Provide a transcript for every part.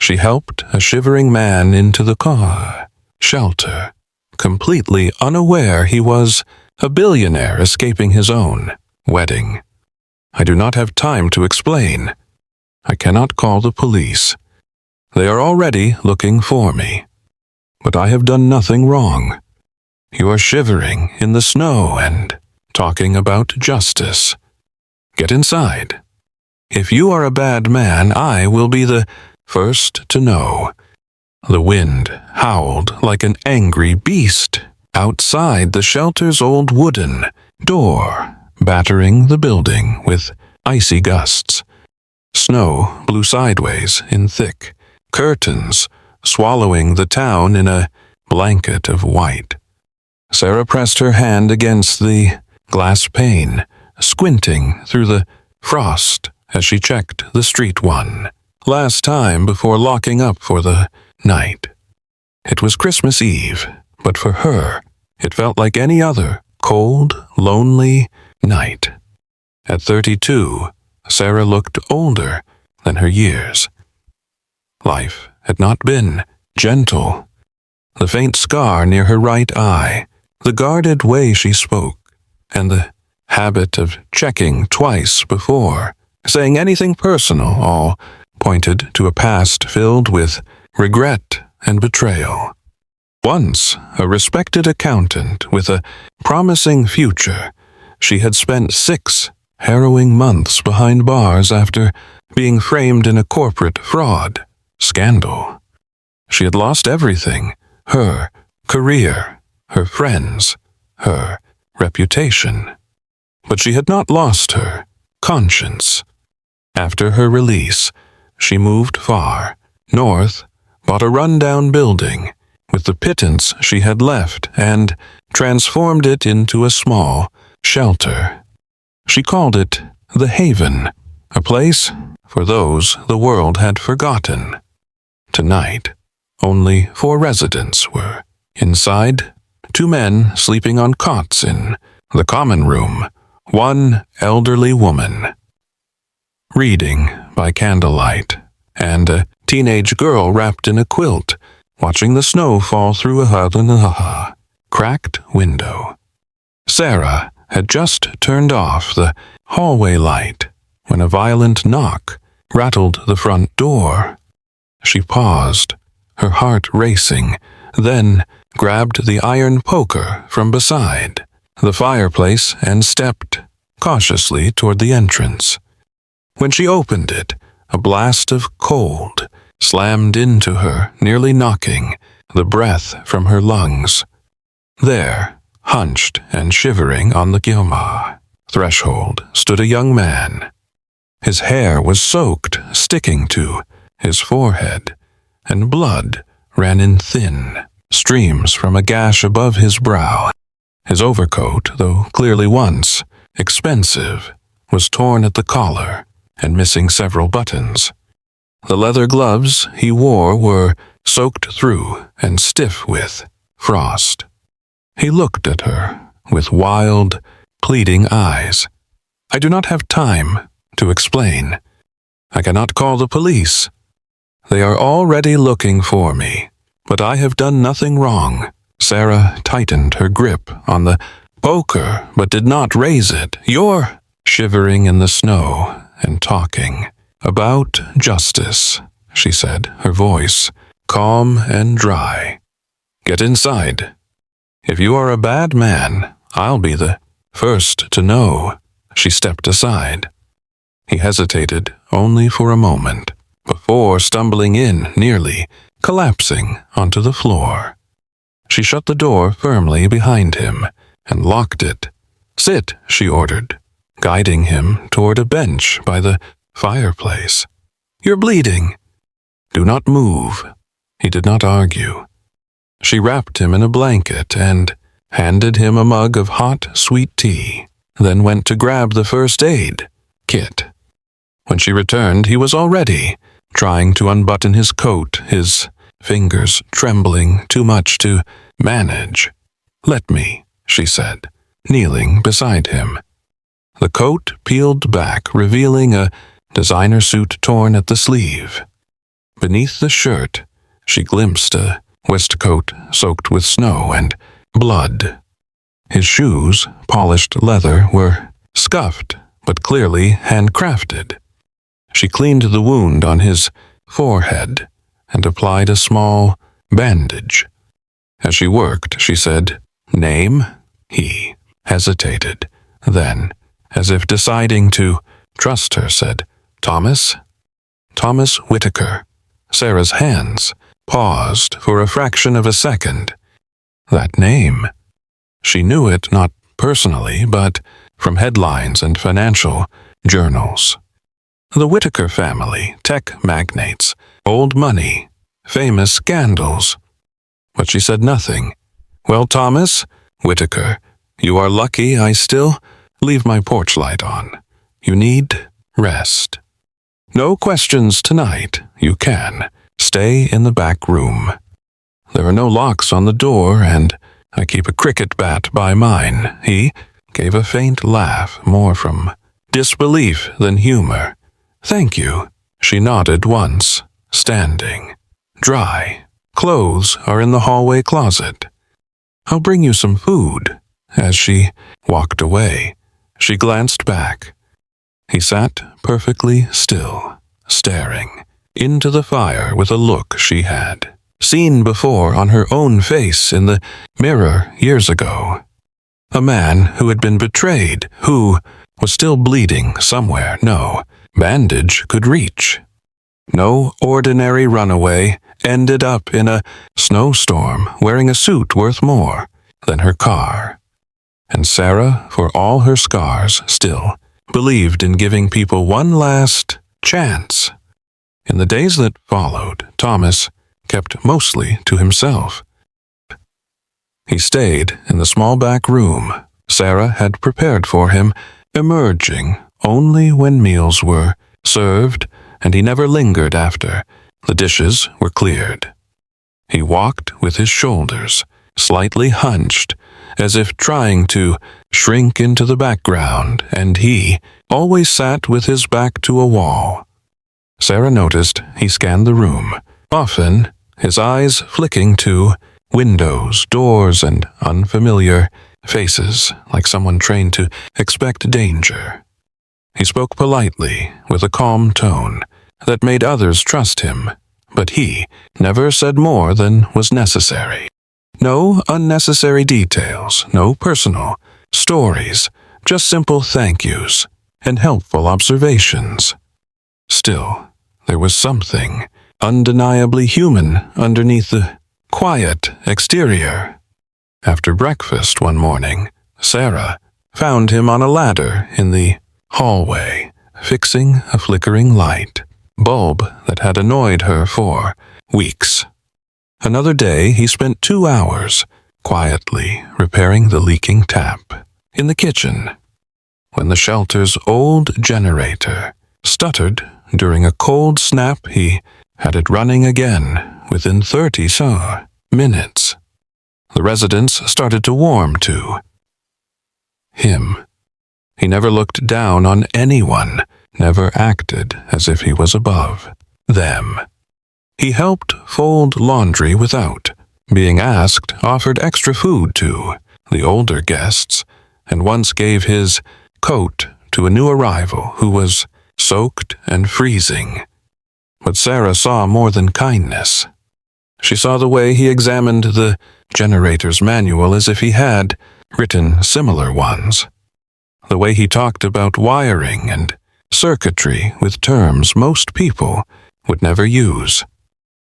She helped a shivering man into the car, shelter, completely unaware he was a billionaire escaping his own wedding. I do not have time to explain. I cannot call the police. They are already looking for me. But I have done nothing wrong. You are shivering in the snow and talking about justice. Get inside. If you are a bad man, I will be the first to know. The wind howled like an angry beast outside the shelter's old wooden door, battering the building with icy gusts. Snow blew sideways in thick curtains, swallowing the town in a blanket of white. Sarah pressed her hand against the glass pane, squinting through the frost as she checked the street one last time before locking up for the night. It was Christmas Eve, but for her, it felt like any other cold, lonely night. At 32, Sarah looked older than her years. Life had not been gentle. The faint scar near her right eye, the guarded way she spoke, and the habit of checking twice before saying anything personal all pointed to a past filled with regret and betrayal. Once a respected accountant with a promising future, she had spent 6 harrowing months behind bars after being framed in a corporate fraud scandal. She had lost everything: her career, her friends, her reputation. But she had not lost her conscience. After her release, she moved far north, bought a rundown building with the pittance she had left, and transformed it into a small shelter. She called it the Haven, a place for those the world had forgotten. Tonight, only 4 residents were inside, 2 men sleeping on cots in the common room, 1 elderly woman reading by candlelight, and a teenage girl wrapped in a quilt, watching the snow fall through a cracked window. Sarah had just turned off the hallway light when a violent knock rattled the front door. She paused, her heart racing, then grabbed the iron poker from beside the fireplace and stepped cautiously toward the entrance. When she opened it, a blast of cold slammed into her, nearly knocking the breath from her lungs. There, hunched and shivering on the Gyoma threshold, stood a young man. His hair was soaked, sticking to his forehead, and blood ran in thin streams from a gash above his brow. His overcoat, though clearly once expensive, was torn at the collar and missing several buttons. The leather gloves he wore were soaked through and stiff with frost. He looked at her with wild, pleading eyes. I do not have time to explain. I cannot call the police. They are already looking for me, but I have done nothing wrong. Sarah tightened her grip on the poker, but did not raise it. You're shivering in the snow and talking about justice, she said, her voice calm and dry. Get inside. If you are a bad man, I'll be the first to know. She stepped aside. He hesitated only for a moment, before stumbling in, nearly collapsing onto the floor. She shut the door firmly behind him and locked it. Sit, she ordered, guiding him toward a bench by the fireplace. You're bleeding. Do not move. He did not argue. She wrapped him in a blanket and handed him a mug of hot, sweet tea, then went to grab the first aid kit. When she returned, he was already trying to unbutton his coat, his fingers trembling too much to manage. Let me, she said, kneeling beside him. The coat peeled back, revealing a designer suit torn at the sleeve. Beneath the shirt, she glimpsed a waistcoat soaked with snow and blood. His shoes, polished leather, were scuffed, but clearly handcrafted. She cleaned the wound on his forehead and applied a small bandage. As she worked, she said, "Name?" He hesitated. Then, as if deciding to trust her, said, "Thomas?" "Thomas Whitaker." Sarah's hands paused for a fraction of a second. That name. She knew it not personally, but from headlines and financial journals. The Whitaker family, tech magnates, old money, famous scandals. But she said nothing. "Well, Thomas Whitaker, you are lucky I still leave my porch light on. You need rest. No questions tonight. You can stay in the back room. There are no locks on the door, and I keep a cricket bat by mine." He gave a faint laugh, more from disbelief than humor. "Thank you." She nodded once, standing. "Dry clothes are in the hallway closet. I'll bring you some food." As she walked away, she glanced back. He sat perfectly still, staring into the fire with a look she had seen before on her own face in the mirror years ago. A man who had been betrayed, who was still bleeding somewhere no bandage could reach. No ordinary runaway ended up in a snowstorm wearing a suit worth more than her car. And Sarah, for all her scars, still believed in giving people one last chance. In the days that followed, Thomas kept mostly to himself. He stayed in the small back room Sarah had prepared for him, emerging only when meals were served, and he never lingered after the dishes were cleared. He walked with his shoulders slightly hunched, as if trying to shrink into the background, and he always sat with his back to a wall. Sarah noticed he scanned the room, often his eyes flicking to windows, doors, and unfamiliar faces, like someone trained to expect danger. He spoke politely, with a calm tone that made others trust him, but he never said more than was necessary. No unnecessary details, no personal stories, just simple thank yous and helpful observations. Still, there was something undeniably human underneath the quiet exterior. After breakfast one morning, Sarah found him on a ladder in the hallway, fixing a flickering light bulb that had annoyed her for weeks. Another day, he spent 2 hours quietly repairing the leaking tap in the kitchen. When the shelter's old generator stuttered during a cold snap, he had it running again within 30 minutes. The residents started to warm to him. He never looked down on anyone, never acted as if he was above them. He helped fold laundry without being asked, offered extra food to the older guests, and once gave his coat to a new arrival who was soaked and freezing. But Sarah saw more than kindness. She saw the way he examined the generator's manual as if he had written similar ones. The way he talked about wiring and circuitry with terms most people would never use.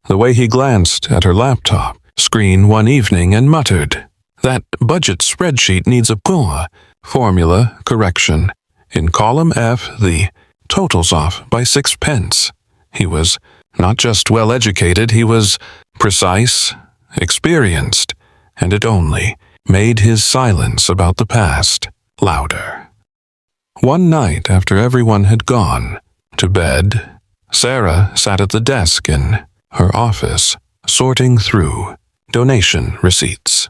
The way he glanced at her laptop screen one evening and muttered, "That budget spreadsheet needs a formula correction. In column F, the total's off by 6 pence. He was not just well-educated, he was precise, experienced, and it only made his silence about the past louder. One night after everyone had gone to bed, Sarah sat at the desk in her office, sorting through donation receipts.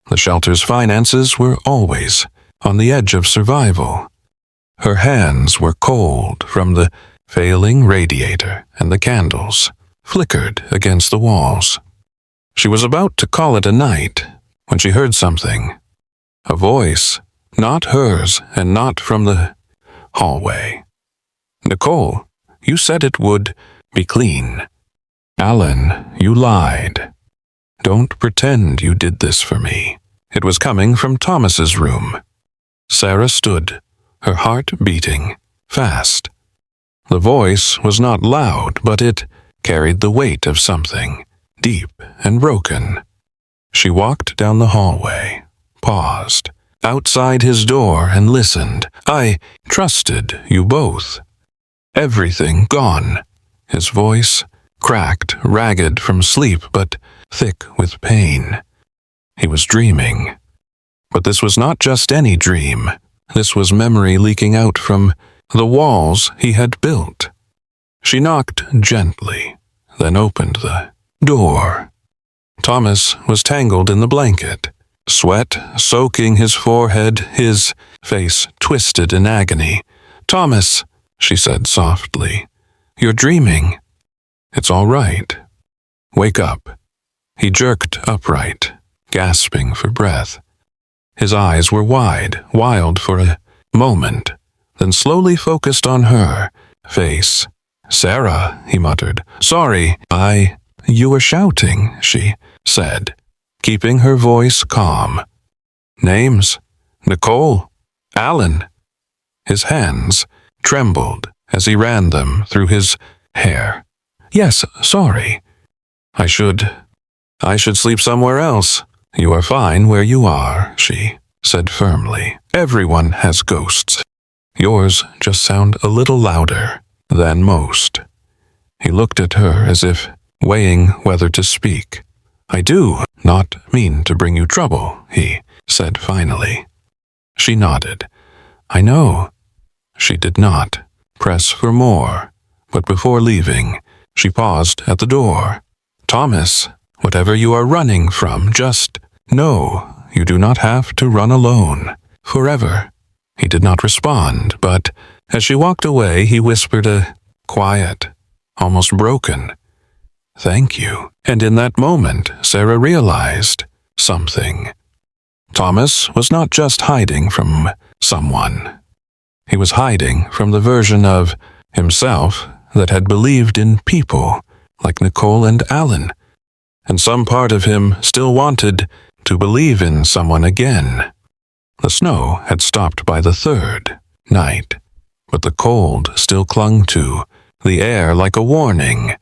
The shelter's finances were always on the edge of survival. Her hands were cold from the failing radiator and the candles flickered against the walls. She was about to call it a night when she heard something. A voice, not hers and not from the hallway. "Nicole, you said it would be clean." "Alan, you lied. Don't pretend you did this for me." It was coming from Thomas's room. Sarah stood, her heart beating fast. The voice was not loud, but it carried the weight of something deep and broken. She walked down the hallway, paused outside his door and listened. "I trusted you both. Everything gone." His voice cracked, ragged from sleep, but thick with pain. He was dreaming. But this was not just any dream. This was memory leaking out from the walls he had built. She knocked gently, then opened the door. Thomas was tangled in the blanket, sweat soaking his forehead, his face twisted in agony. "Thomas," she said softly, "you're dreaming. It's all right. Wake up." He jerked upright, gasping for breath. His eyes were wide, wild for a moment, then slowly focused on her face. "Sarah," he muttered. "Sorry, You were shouting," she said, keeping her voice calm. "Names? Nicole? Alan?" His hands trembled as he ran them through his hair. "Yes, sorry. I should sleep somewhere else." "You are fine where you are," she said firmly. "Everyone has ghosts. Yours just sound a little louder than most." He looked at her as if weighing whether to speak. "I do not mean to bring you trouble," he said finally. She nodded. "I know." She did not press for more, but before leaving, she paused at the door. "Thomas, whatever you are running from, just know you do not have to run alone forever." He did not respond, but as she walked away, he whispered a quiet, almost broken, "Thank you." And in that moment, Sarah realized something. Thomas was not just hiding from someone. He was hiding from the version of himself that had believed in people like Nicole and Alan, and some part of him still wanted to believe in someone again. The snow had stopped by the third night, but the cold still clung to the air like a warning.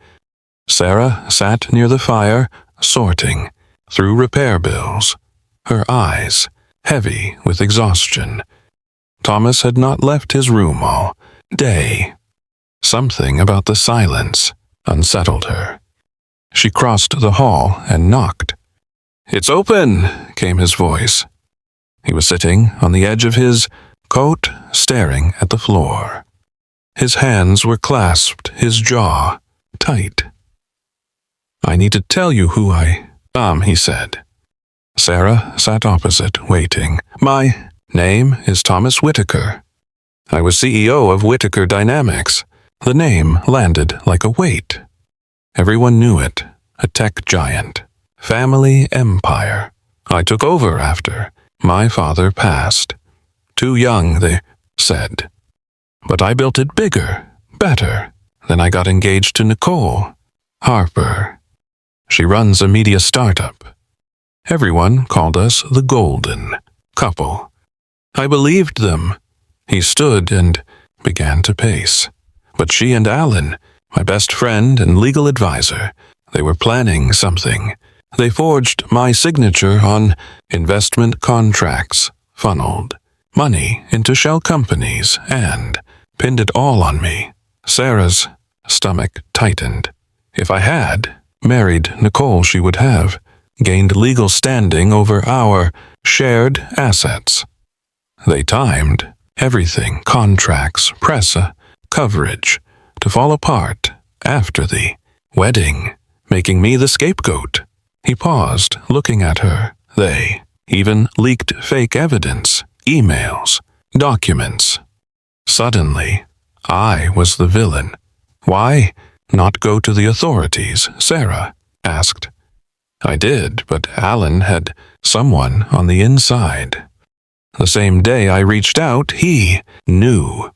Sarah sat near the fire, sorting through repair bills, her eyes heavy with exhaustion. Thomas had not left his room all day. Something about the silence unsettled her. She crossed the hall and knocked. "It's open," came his voice. He was sitting on the edge of his coat, staring at the floor. His hands were clasped, his jaw tight. "I need to tell you who I am," he said. Sarah sat opposite, waiting. "My name is Thomas Whitaker. I was CEO of Whitaker Dynamics." The name landed like a weight. Everyone knew it, a tech giant, family empire. I took over after my father passed. Too young, they said. But I built it bigger, better. Then I got engaged to Nicole Harper. She runs a media startup. Everyone called us the golden couple. I believed them. He stood and began to pace. But she and Alan, my best friend and legal advisor, they were planning something. They forged my signature on investment contracts, funneled money into shell companies, and pinned it all on me. Sarah's stomach tightened. If I had married Nicole, she would have gained legal standing over our shared assets. They timed everything, contracts, press, coverage, to fall apart after the wedding, making me the scapegoat. He paused, looking at her. They even leaked fake evidence, emails, documents. Suddenly, I was the villain. Why? not go to the authorities?" Sarah asked. "I did, but Alan had someone on the inside. The same day I reached out, he knew.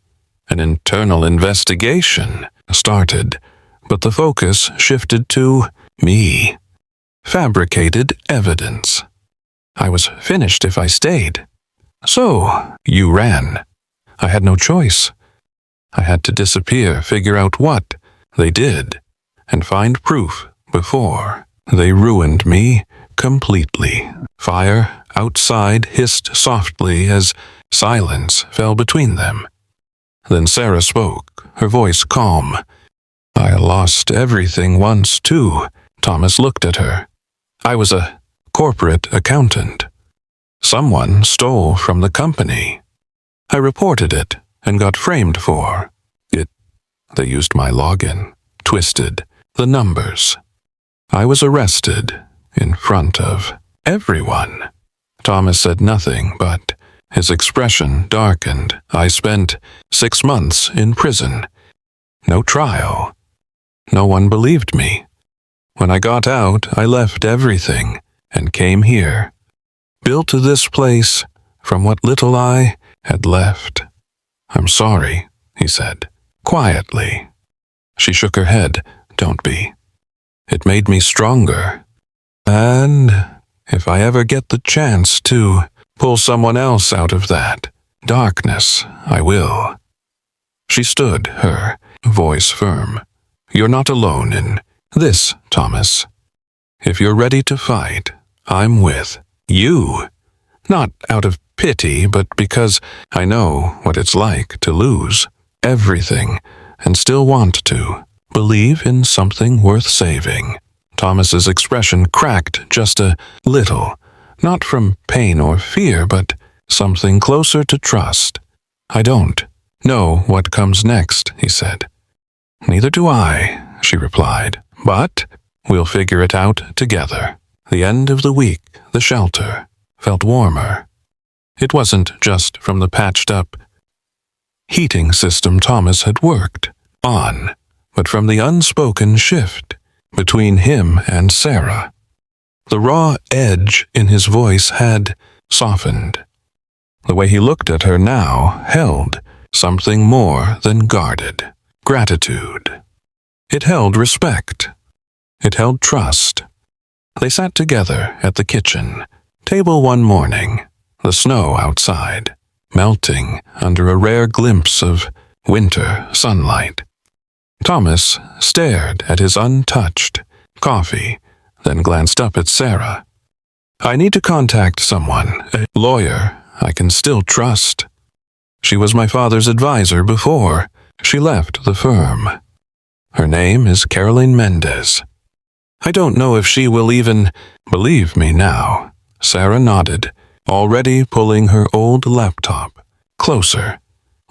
An internal investigation started, but the focus shifted to me. Fabricated evidence. I was finished if I stayed. So, you ran. I had no choice. I had to disappear, figure out what they did, and find proof before they ruined me completely." Fire outside hissed softly as silence fell between them. Then Sarah spoke, her voice calm. "I lost everything once, too." Thomas looked at her. "I was a corporate accountant. Someone stole from the company. I reported it and got framed for it. They used my login, twisted the numbers. I was arrested in front of everyone." Thomas said nothing, but his expression darkened. "I spent 6 months in prison. No trial. No one believed me. When I got out, I left everything and came here. Built this place from what little I had left." "I'm sorry," he said, quietly. She shook her head. "Don't be. It made me stronger. And if I ever get the chance to pull someone else out of that darkness, I will." She stood, her voice firm. "You're not alone in this, Thomas. If you're ready to fight, I'm with you. Not out of pity, but because I know what it's like to lose everything and still want to believe in something worth saving." Thomas's expression cracked just a little, not from pain or fear, but something closer to trust. "I don't know what comes next," he said. "Neither do I," she replied, "but we'll figure it out together." The end of the week, the shelter felt warmer. It wasn't just from the patched-up heating system Thomas had worked on, but from the unspoken shift between him and Sarah. The raw edge in his voice had softened. The way he looked at her now held something more than guarded gratitude. It held respect. It held trust. They sat together at the kitchen table one morning, the snow outside, melting under a rare glimpse of winter sunlight. Thomas stared at his untouched coffee, then glanced up at Sarah. "I need to contact someone, a lawyer I can still trust. She was my father's advisor before she left the firm. Her name is Caroline Mendez. I don't know if she will even believe me now." Sarah nodded, already pulling her old laptop closer.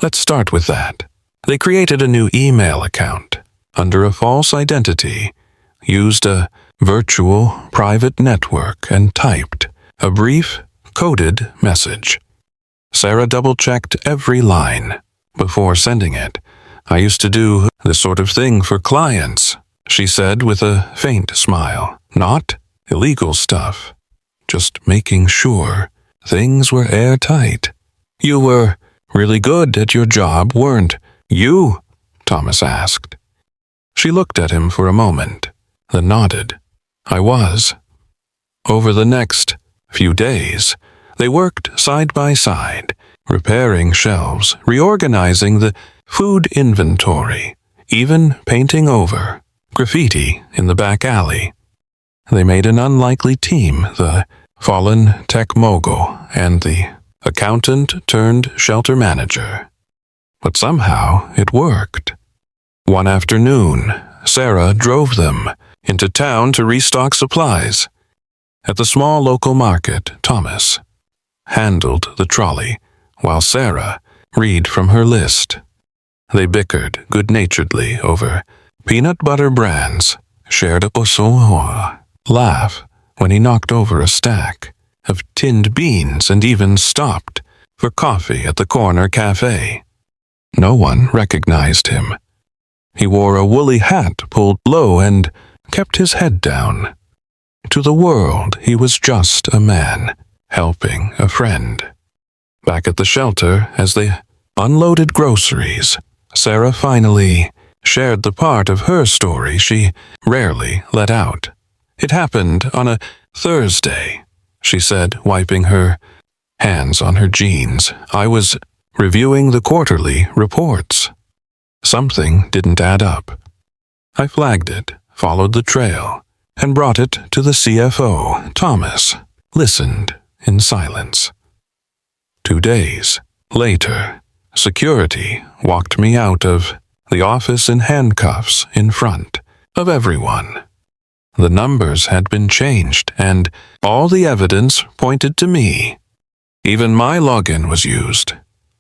"Let's start with that." They created a new email account under a false identity, used a virtual private network, and typed a brief, coded message. Sarah double-checked every line before sending it. "I used to do this sort of thing for clients," she said with a faint smile. "Not illegal stuff, just making sure things were airtight." "You were really good at your job, weren't you?" Thomas asked. She looked at him for a moment, then nodded. "I was." Over the next few days, they worked side by side, repairing shelves, reorganizing the food inventory, even painting over graffiti in the back alley. They made an unlikely team, the fallen tech mogul and the accountant-turned-shelter manager. But somehow it worked. One afternoon, Sarah drove them into town to restock supplies. At the small local market, Thomas handled the trolley, while Sarah read from her list. They bickered good-naturedly over peanut butter brands, shared a poisson, laugh when he knocked over a stack of tinned beans, and even stopped for coffee at the corner cafe. No one recognized him. He wore a woolly hat pulled low and kept his head down. To the world, he was just a man, helping a friend. Back at the shelter, as they unloaded groceries, Sarah finally shared the part of her story she rarely let out. It happened on a Thursday, she said, wiping her hands on her jeans. I was reviewing the quarterly reports. Something didn't add up. I flagged it, followed the trail, and brought it to the CFO. Thomas listened in silence. 2 days later, security walked me out of the office in handcuffs in front of everyone. The numbers had been changed, and all the evidence pointed to me. Even my login was used.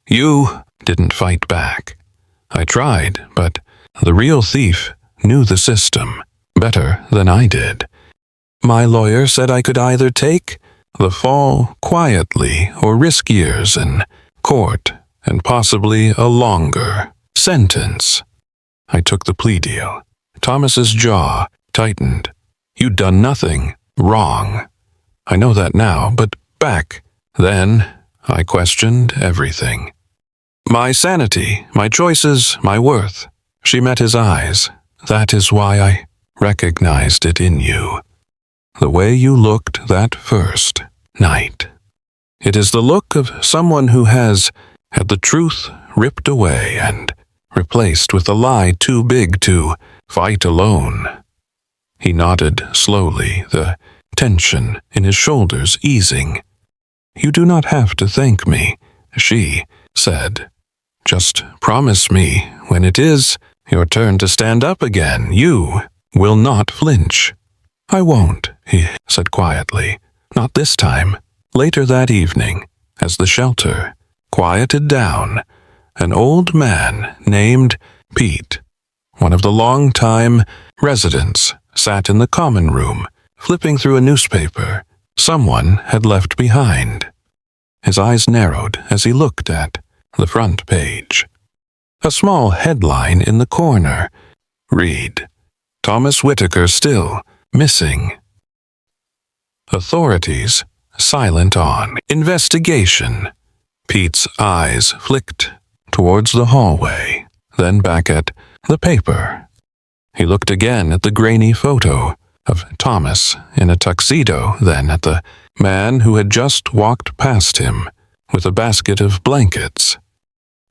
You didn't fight back. I tried, but the real thief knew the system better than I did. My lawyer said I could either take the fall quietly or risk years in court and possibly a longer sentence. I took the plea deal. Thomas's jaw tightened. You'd done nothing wrong. I know that now, but back then I questioned everything. My sanity, my choices, my worth. She met his eyes. That is why I recognized it in you. The way you looked that first night. It is the look of someone who has had the truth ripped away and replaced with a lie too big to fight alone. He nodded slowly, the tension in his shoulders easing. You do not have to thank me, she said. Just promise me when it is your turn to stand up again, you will not flinch. I won't, he said quietly. Not this time. Later that evening, as the shelter quieted down, an old man named Pete, one of the long-time residents, sat in the common room, flipping through a newspaper someone had left behind. His eyes narrowed as he looked at the front page. A small headline in the corner read, Thomas Whitaker still missing. Authorities silent on investigation. Pete's eyes flicked towards the hallway, then back at the paper. He looked again at the grainy photo of Thomas in a tuxedo, then at the man who had just walked past him with a basket of blankets.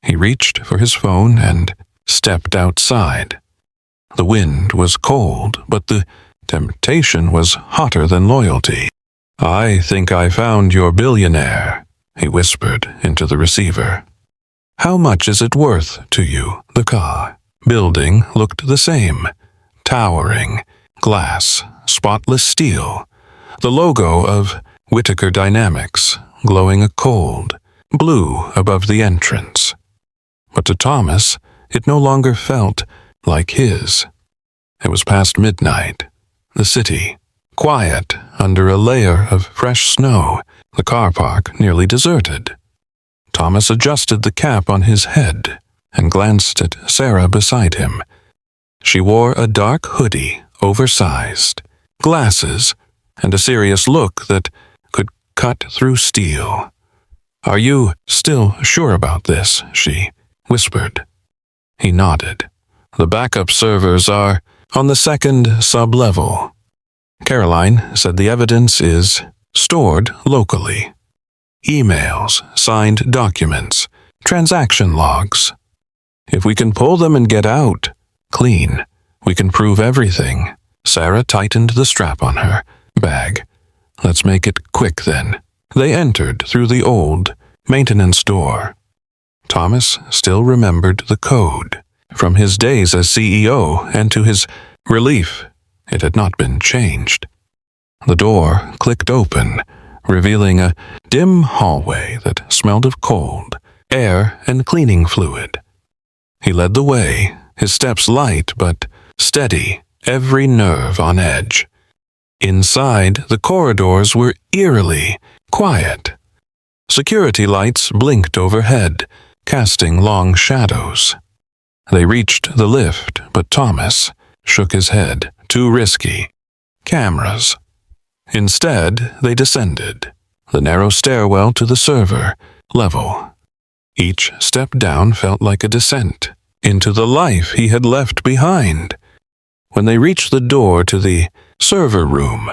He reached for his phone and stepped outside. The wind was cold, but the temptation was hotter than loyalty. I think I found your billionaire, he whispered into the receiver. How much is it worth to you, the car? Building looked the same. Towering, glass, spotless steel. The logo of Whitaker Dynamics glowing a cold blue above the entrance. But to Thomas, it no longer felt like his. It was past midnight. The city, quiet under a layer of fresh snow, the car park nearly deserted. Thomas adjusted the cap on his head and glanced at Sarah beside him. She wore a dark hoodie, oversized, glasses, and a serious look that could cut through steel. Are you still sure about this? She whispered. He nodded. The backup servers are on the second sub-level. Caroline said the evidence is stored locally. Emails, signed documents, transaction logs. If we can pull them and get out clean, we can prove everything. Sarah tightened the strap on her bag. Let's make it quick then. They entered through the old maintenance door. Thomas still remembered the code from his days as CEO, and to his relief, it had not been changed. The door clicked open, revealing a dim hallway that smelled of cold air and cleaning fluid. He led the way, his steps light but steady, every nerve on edge. Inside, the corridors were eerily quiet. Security lights blinked overhead, casting long shadows. They reached the lift, but Thomas shook his head. Too risky. Cameras. Instead, they descended, the narrow stairwell to the server level. Each step down felt like a descent into the life he had left behind. When they reached the door to the server room,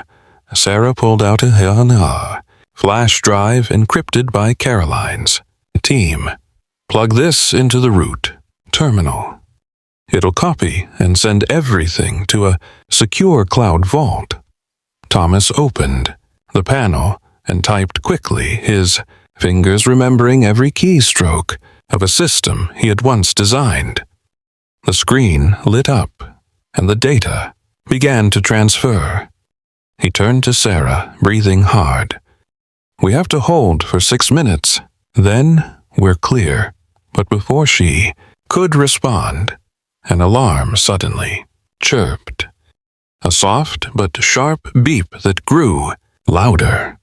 Sarah pulled out a flash drive encrypted by Caroline's team. Plug this into the root terminal. It'll copy and send everything to a secure cloud vault. Thomas opened the panel and typed quickly, his fingers remembering every keystroke of a system he had once designed. The screen lit up, and the data began to transfer. He turned to Sarah, breathing hard. "We have to hold for 6 minutes, then we're clear." But before she could respond, an alarm suddenly chirped. A soft but sharp beep that grew louder.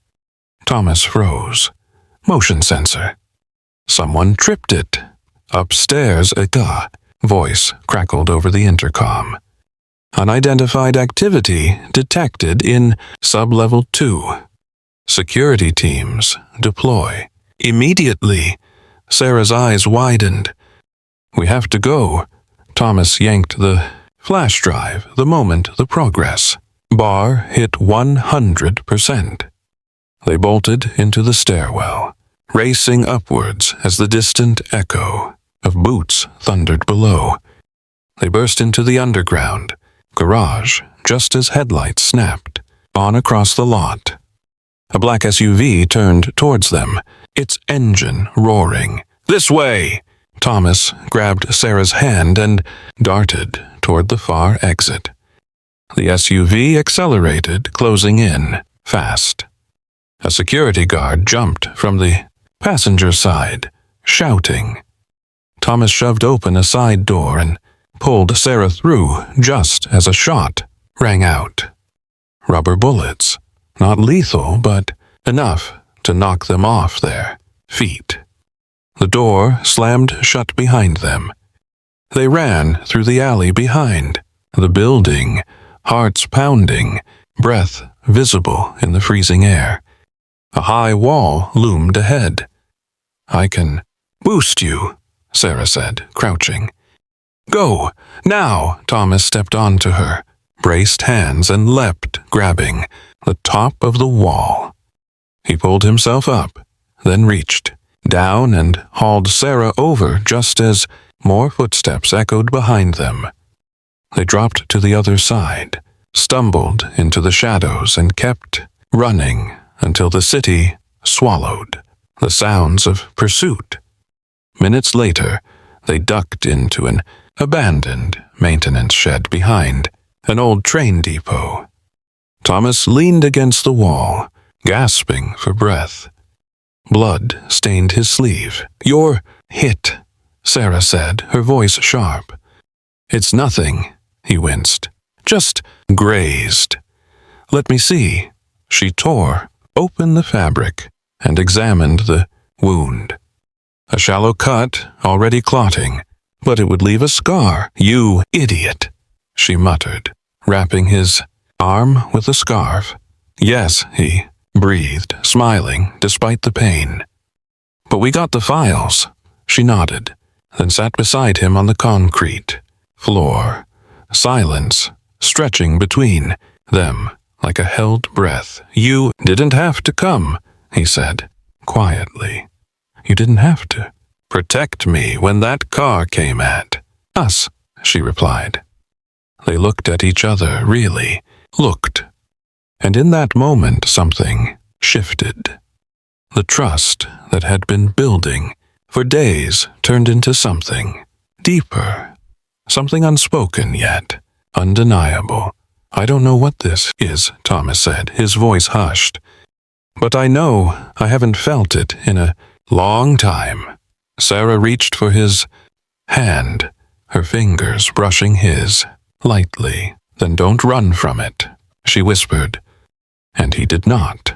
Thomas froze. Motion sensor. Someone tripped it. Upstairs, a voice crackled over the intercom. Unidentified activity detected in Sublevel 2. Security teams deploy. Immediately, Sarah's eyes widened. "We have to go." Thomas yanked the flash drive the moment the progress bar hit 100%. They bolted into the stairwell, racing upwards as the distant echo of boots thundered below. They burst into the underground garage just as headlights snapped on across the lot. A black SUV turned towards them, its engine roaring. "This way!" Thomas grabbed Sarah's hand and darted toward the far exit. The SUV accelerated, closing in fast. A security guard jumped from the passenger side, shouting. Thomas shoved open a side door and pulled Sarah through just as a shot rang out. Rubber bullets, not lethal, but enough to knock them off their feet. The door slammed shut behind them. They ran through the alley behind, the building, hearts pounding, breath visible in the freezing air. A high wall loomed ahead. "I can boost you," Sarah said, crouching. "Go, now!" Thomas stepped onto her, braced hands and leapt, grabbing the top of the wall. He pulled himself up, then reached down and hauled Sarah over just as more footsteps echoed behind them. They dropped to the other side, stumbled into the shadows and kept running until the city swallowed the sounds of pursuit. Minutes later, they ducked into an abandoned maintenance shed behind an old train depot. Thomas leaned against the wall, gasping for breath. Blood stained his sleeve. "You're hit," Sarah said, her voice sharp. "It's nothing," he winced. "Just grazed." "Let me see." She tore open the fabric and examined the wound. A shallow cut, already clotting, but it would leave a scar. "You idiot," she muttered, wrapping his arm with a scarf. "Yes," he breathed, smiling despite the pain. "But we got the files." She nodded, then sat beside him on the concrete floor, silence stretching between them like a held breath. "You didn't have to come," he said, quietly. "You didn't have to protect me when that car came at us," she replied. They looked at each other, really looked. And in that moment something shifted. The trust that had been building for days turned into something deeper, something unspoken yet undeniable. "I don't know what this is," Thomas said, his voice hushed. "But I know I haven't felt it in a long time." Sarah reached for his hand, her fingers brushing his lightly. "Then don't run from it," she whispered. And he did not.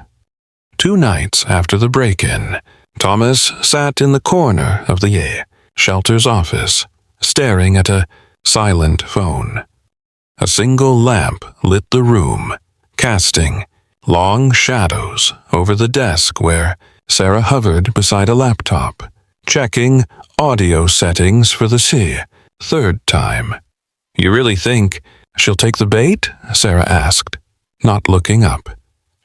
2 nights after the break-in, Thomas sat in the corner of the shelter's office, staring at a silent phone. A single lamp lit the room, casting long shadows over the desk where Sarah hovered beside a laptop, checking audio settings for the third time. "You really think she'll take the bait?" Sarah asked, not looking up.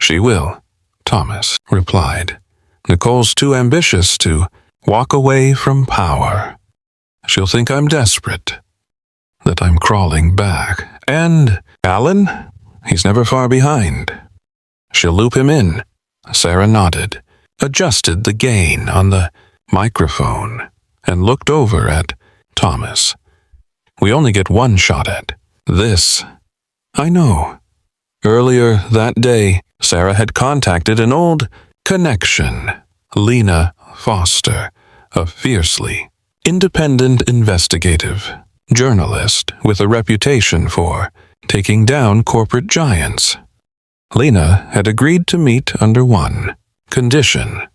"She will," Thomas replied. "Nicole's too ambitious to walk away from power. She'll think I'm desperate, that I'm crawling back. And Alan? He's never far behind. She'll loop him in." Sarah nodded, adjusted the gain on the microphone, and looked over at Thomas. "We only get one shot at this." "I know." Earlier that day, Sarah had contacted an old connection, Lena Foster, a fiercely independent investigative journalist with a reputation for taking down corporate giants. Lena had agreed to meet under one condition: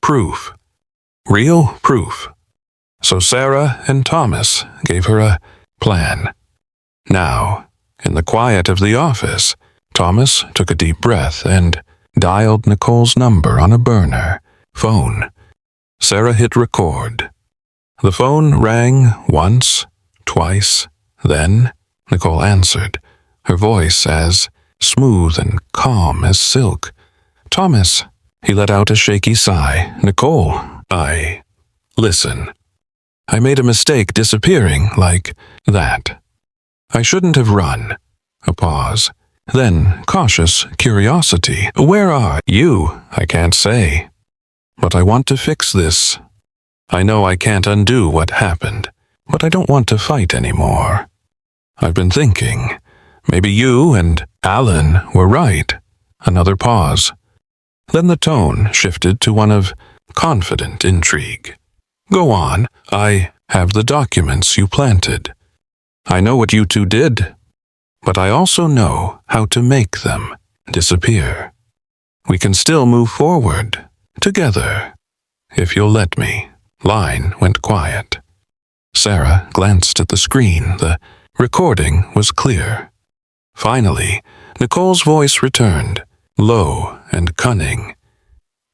proof. Real proof. So Sarah and Thomas gave her a plan. Now, in the quiet of the office, Thomas took a deep breath and dialed Nicole's number on a burner phone. Sarah hit record. The phone rang once, twice, then Nicole answered, her voice as smooth and calm as silk. "Thomas," he let out a shaky sigh. "Nicole, listen. I made a mistake disappearing like that. I shouldn't have run." A pause. Then cautious curiosity. "Where are you?" "I can't say. But I want to fix this. I know I can't undo what happened, but I don't want to fight anymore. I've been thinking, maybe you and Alan were right." Another pause. Then the tone shifted to one of confident intrigue. "Go on. I have the documents you planted. I know what you two did, but I also know how to make them disappear. We can still move forward, together, if you'll let me." Line went quiet. Sarah glanced at the screen. The recording was clear. Finally, Nicole's voice returned, low and cunning.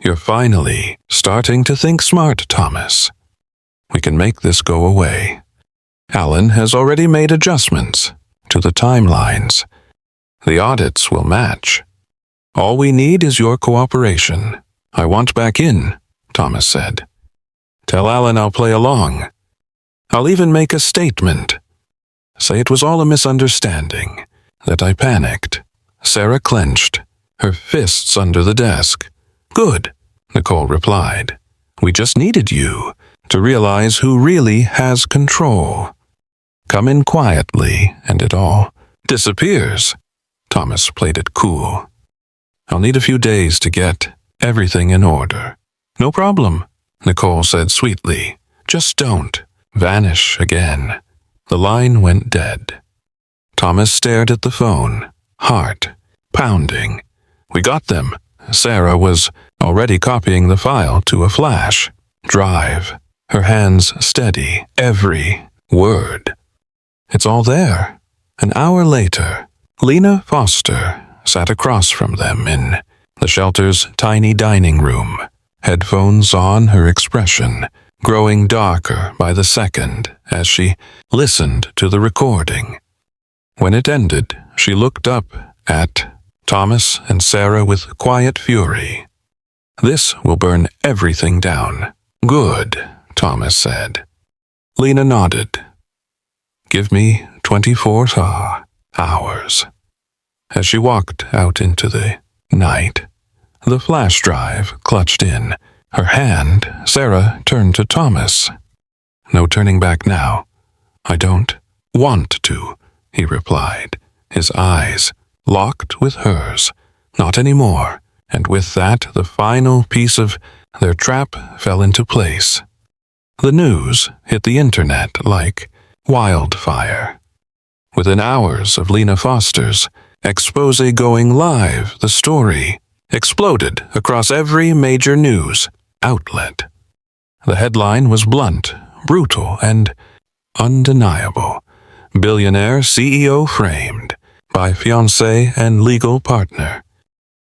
"You're finally starting to think smart, Thomas. We can make this go away. Alan has already made adjustments to the timelines. The audits will match. All we need is your cooperation." "I want back in," Thomas said. "Tell Alan I'll play along. I'll even make a statement. Say it was all a misunderstanding, that I panicked." Sarah clenched, her fists under the desk. "Good," Nicole replied. "We just needed you to realize who really has control. Come in quietly, and it all disappears." Thomas played it cool. "I'll need a few days to get everything in order." "No problem," Nicole said sweetly. "Just don't vanish again." The line went dead. Thomas stared at the phone, heart pounding. "We got them." Sarah was already copying the file to a flash drive, her hands steady, every word. "It's all there." An hour later, Lena Foster sat across from them in the shelter's tiny dining room, headphones on, her expression growing darker by the second as she listened to the recording. When it ended, she looked up at Thomas and Sarah with quiet fury. "This will burn everything down." "Good," Thomas said. Lena nodded. "Give me 24 hours." As she walked out into the night, the flash drive clutched in. Her hand, Sarah turned to Thomas. "No turning back now." "I don't want to," he replied, his eyes locked with hers. "Not anymore." And with that, the final piece of their trap fell into place. The news hit the internet like wildfire. Within hours of Lena Foster's expose going live, the story exploded across every major news outlet. The headline was blunt, brutal, and undeniable. Billionaire CEO framed by fiancé and legal partner.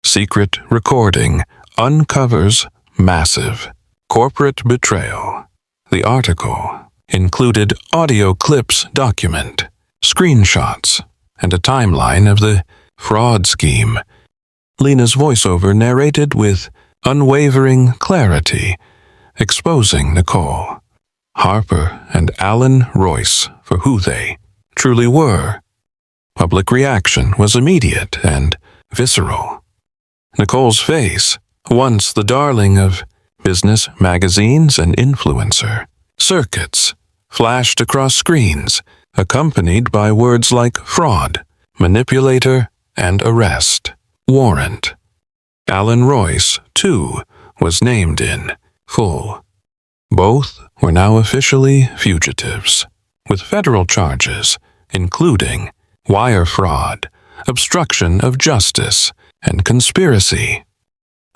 Secret recording uncovers massive corporate betrayal. The article included audio clips document, screenshots, and a timeline of the fraud scheme. Lena's voiceover narrated with unwavering clarity, exposing Nicole, Harper, and Alan Royce for who they truly were. Public reaction was immediate and visceral. Nicole's face, once the darling of business magazines and influencer circuits, flashed across screens, accompanied by words like fraud, manipulator, and arrest warrant. Alan Royce, too, was named in full. Both were now officially fugitives, with federal charges, including wire fraud, obstruction of justice, and conspiracy.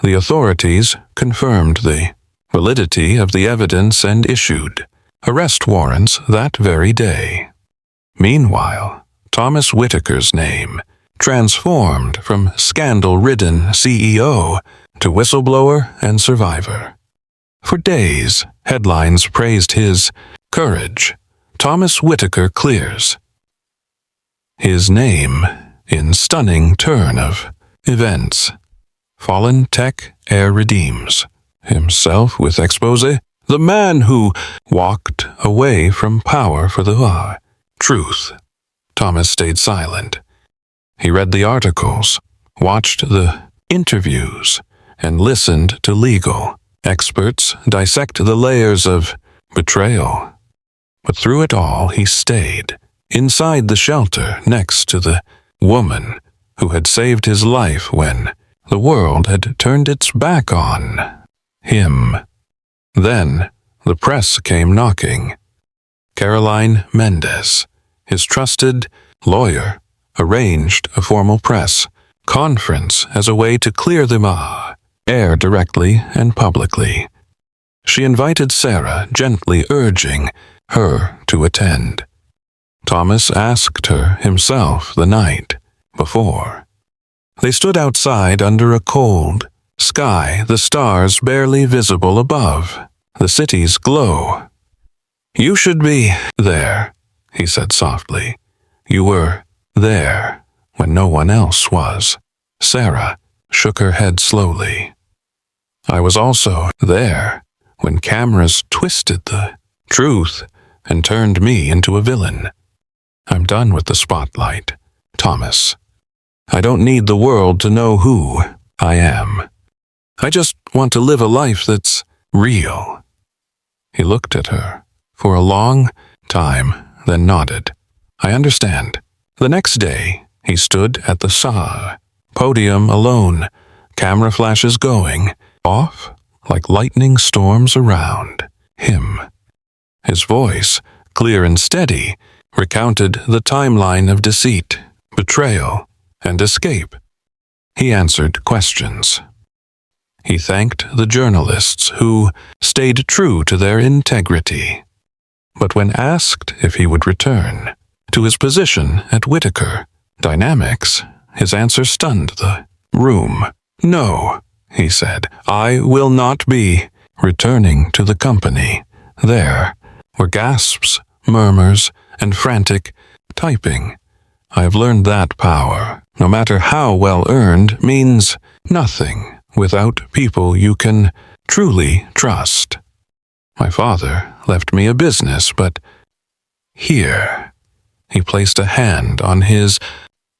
The authorities confirmed the validity of the evidence and issued arrest warrants that very day. Meanwhile, Thomas Whitaker's name transformed from scandal-ridden CEO to whistleblower and survivor. For days, headlines praised his courage. Thomas Whitaker clears his name in stunning turn of events. Fallen tech heir redeems himself with expose. The man who walked away from power for the truth. Thomas stayed silent. He read the articles, watched the interviews, and listened to legal experts dissect the layers of betrayal. But through it all, he stayed inside the shelter next to the woman who had saved his life when the world had turned its back on him. Then the press came knocking. Caroline Mendez, his trusted lawyer, arranged a formal press conference as a way to clear them air directly and publicly. She invited Sarah, gently urging her to attend. Thomas asked her himself the night before. They stood outside under a cold sky, the stars barely visible above, the city's glow. "You should be there," he said softly. "You were there when no one else was." Sarah shook her head slowly. "I was also there when cameras twisted the truth and turned me into a villain. I'm done with the spotlight, Thomas. I don't need the world to know who I am. I just want to live a life that's real." He looked at her for a long time, then nodded. "I understand." The next day, he stood at the podium alone, camera flashes going off like lightning storms around him. His voice, clear and steady, recounted the timeline of deceit, betrayal, and escape. He answered questions. He thanked the journalists who stayed true to their integrity. But when asked if he would return to his position at Whitaker Dynamics, his answer stunned the room. "No," he said, "I will not be returning to the company." There were gasps, murmurs, and frantic typing. "I have learned that power, no matter how well earned, means nothing without people you can truly trust. My father left me a business, but here," he placed a hand on his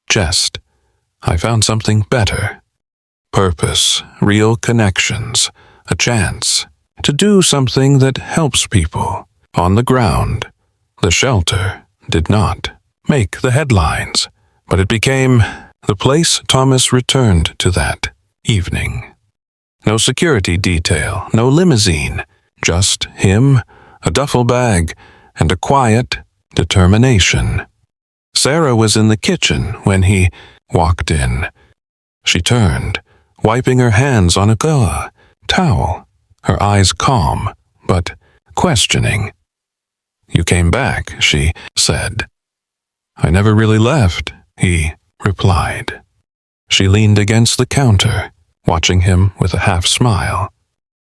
chest, "I found something better. Purpose, real connections, a chance to do something that helps people on the ground." The shelter did not make the headlines, but it became the place Thomas returned to that evening. No security detail, no limousine, just him, a duffel bag, and a quiet determination. Sarah was in the kitchen when he walked in. She turned, wiping her hands on a towel, her eyes calm but questioning. You came back, she said. I never really left, he replied. She leaned against the counter, watching him with a half-smile.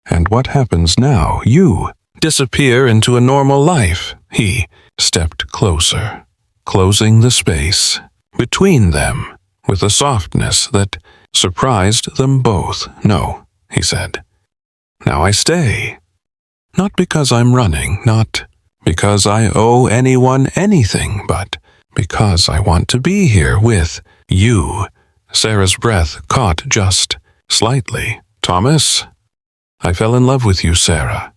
And what happens now? You disappear into a normal life. He stepped closer, closing the space between them with a softness that surprised them both. No, he said. Now I stay. Not because I'm running, not because I owe anyone anything, but because I want to be here with you. Sarah's breath caught just slightly. Thomas, I fell in love with you, Sarah.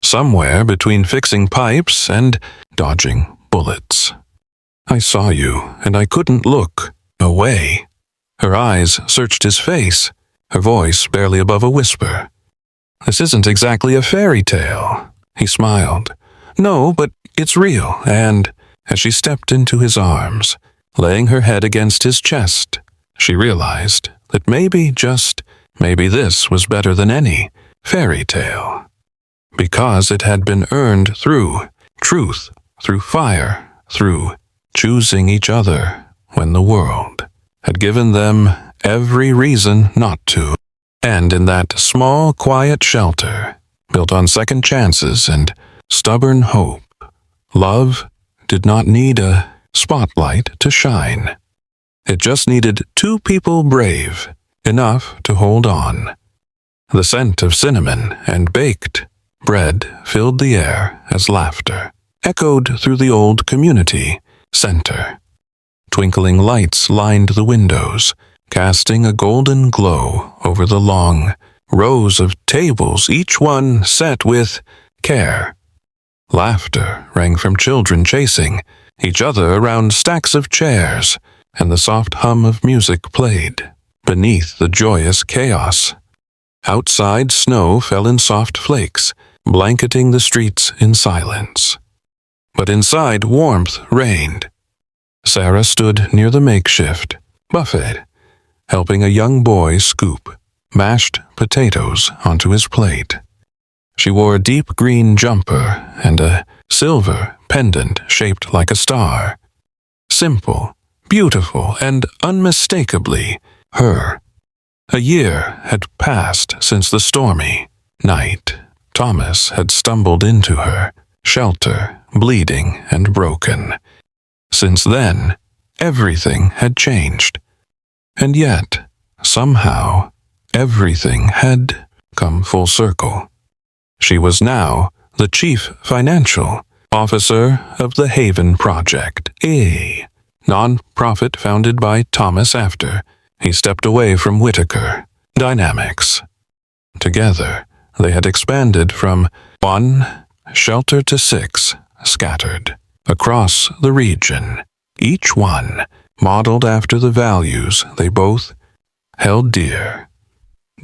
Somewhere between fixing pipes and dodging bullets. I saw you, and I couldn't look away. Her eyes searched his face, her voice barely above a whisper. This isn't exactly a fairy tale, he smiled. No, but it's real, and as she stepped into his arms, laying her head against his chest, she realized that maybe, just maybe, this was better than any fairy tale. Because it had been earned through truth, through fire, through choosing each other when the world had given them every reason not to. And in that small, quiet shelter, built on second chances and stubborn hope, love did not need a spotlight to shine. It just needed two people brave enough to hold on. The scent of cinnamon and baked bread filled the air as laughter echoed through the old community center. Twinkling lights lined the windows, casting a golden glow over the long rows of tables, each one set with care. Laughter rang from children chasing each other around stacks of chairs, and the soft hum of music played beneath the joyous chaos. Outside, snow fell in soft flakes, blanketing the streets in silence. But inside, warmth reigned. Sarah stood near the makeshift buffet, helping a young boy scoop mashed potatoes onto his plate. She wore a deep green jumper and a silver pendant shaped like a star. Simple, beautiful, and unmistakably her. A year had passed since the stormy night. Thomas had stumbled into her shelter, bleeding and broken. Since then, everything had changed. And yet, somehow, everything had come full circle. She was now the chief financial officer of the Haven Project, a non-profit founded by Thomas after he stepped away from Whitaker Dynamics. Together, they had expanded from one shelter to 6, scattered across the region, each one modeled after the values they both held dear: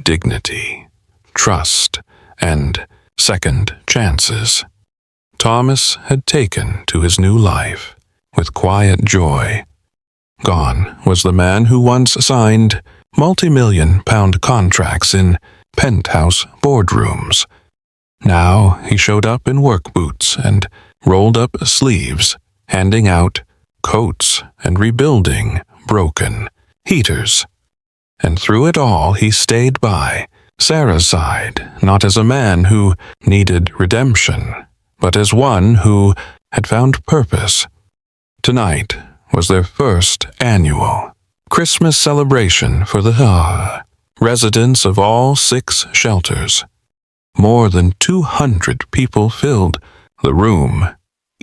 dignity, trust, and second chances. Thomas had taken to his new life with quiet joy. Gone was the man who once signed multi-million-pound contracts in penthouse boardrooms. Now he showed up in work boots and rolled-up sleeves, handing out coats and rebuilding broken heaters. And through it all he stayed by Sarah's side, not as a man who needed redemption, but as one who had found purpose. Tonight was their first annual Christmas celebration for the residents of all 6 shelters. More than 200 people filled the room,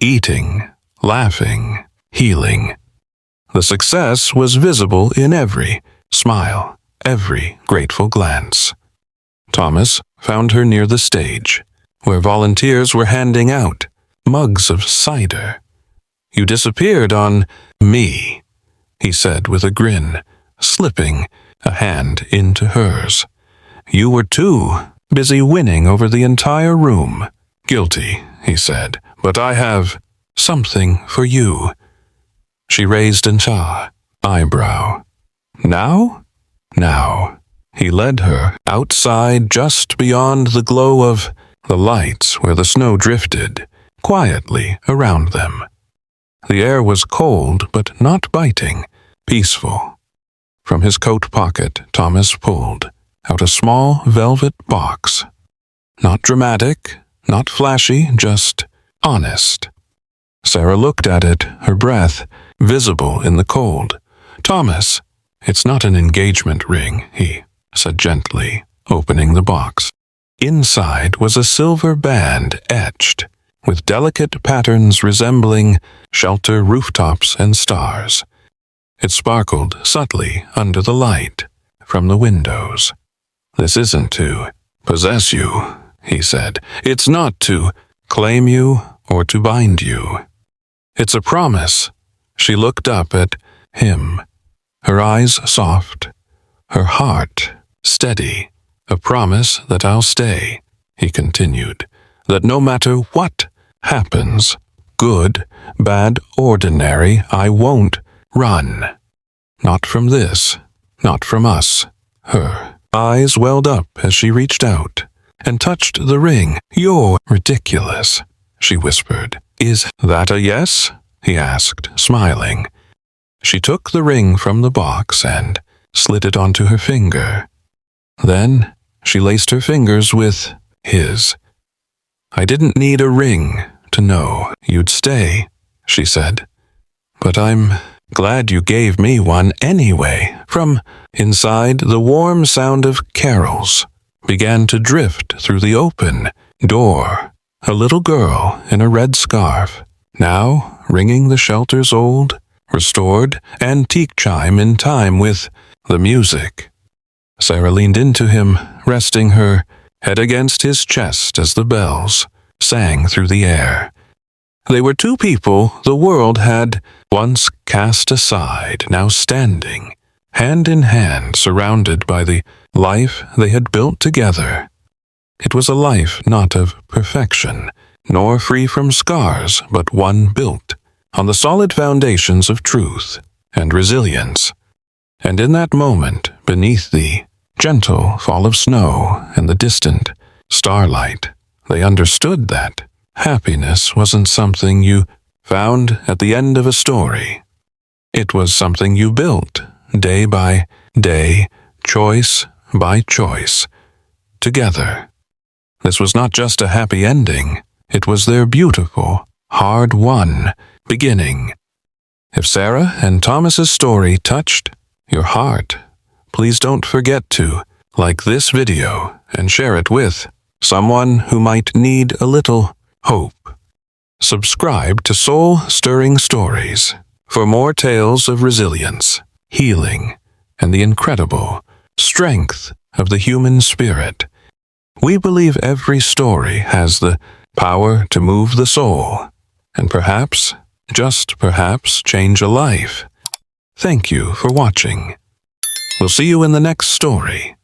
eating, laughing, healing. The success was visible in every smile, every grateful glance. Thomas found her near the stage, where volunteers were handing out mugs of cider. You disappeared on me, he said with a grin, slipping a hand into hers. You were too busy winning over the entire room. Guilty, he said, but I have something for you. She raised an eyebrow. Now? Now. He led her outside just beyond the glow of the lights where the snow drifted quietly around them. The air was cold but not biting, peaceful. From his coat pocket, Thomas pulled out a small velvet box. Not dramatic, not flashy, just honest. Sarah looked at it, her breath visible in the cold. "Thomas, it's not an engagement ring," he said gently, opening the box. Inside was a silver band etched, with delicate patterns resembling shelter rooftops and stars. It sparkled subtly under the light from the windows. "This isn't to possess you," he said. "It's not to claim you or to bind you. It's a promise." She looked up at him, her eyes soft, her heart steady. "A promise that I'll stay," he continued, "that no matter what happens, good, bad, ordinary, I won't run. Not from this, not from us." Her eyes welled up as she reached out and touched the ring. "You're ridiculous," she whispered. "Is that a yes?" he asked, smiling. She took the ring from the box and slid it onto her finger. Then she laced her fingers with his. "I didn't need a ring to know you'd stay," she said. "But I'm glad you gave me one anyway." From inside, the warm sound of carols began to drift through the open door. A little girl in a red scarf, now ringing the shelter's old, restored antique chime in time with the music. Sarah leaned into him, resting her head against his chest as the bells sang through the air. They were two people the world had once cast aside, now standing, hand in hand, surrounded by the life they had built together. It was a life not of perfection, nor free from scars, but one built on the solid foundations of truth and resilience. And in that moment, beneath the gentle fall of snow and the distant starlight, they understood that happiness wasn't something you found at the end of a story. It was something you built, day by day, choice by choice, together. This was not just a happy ending, it was their beautiful, hard-won beginning. If Sarah and Thomas's story touched your heart, please don't forget to like this video and share it with someone who might need a little hope. Subscribe to Soul Stirring Stories for more tales of resilience, healing, and the incredible strength of the human spirit. We believe every story has the power to move the soul, and perhaps, just perhaps, change a life. Thank you for watching. We'll see you in the next story.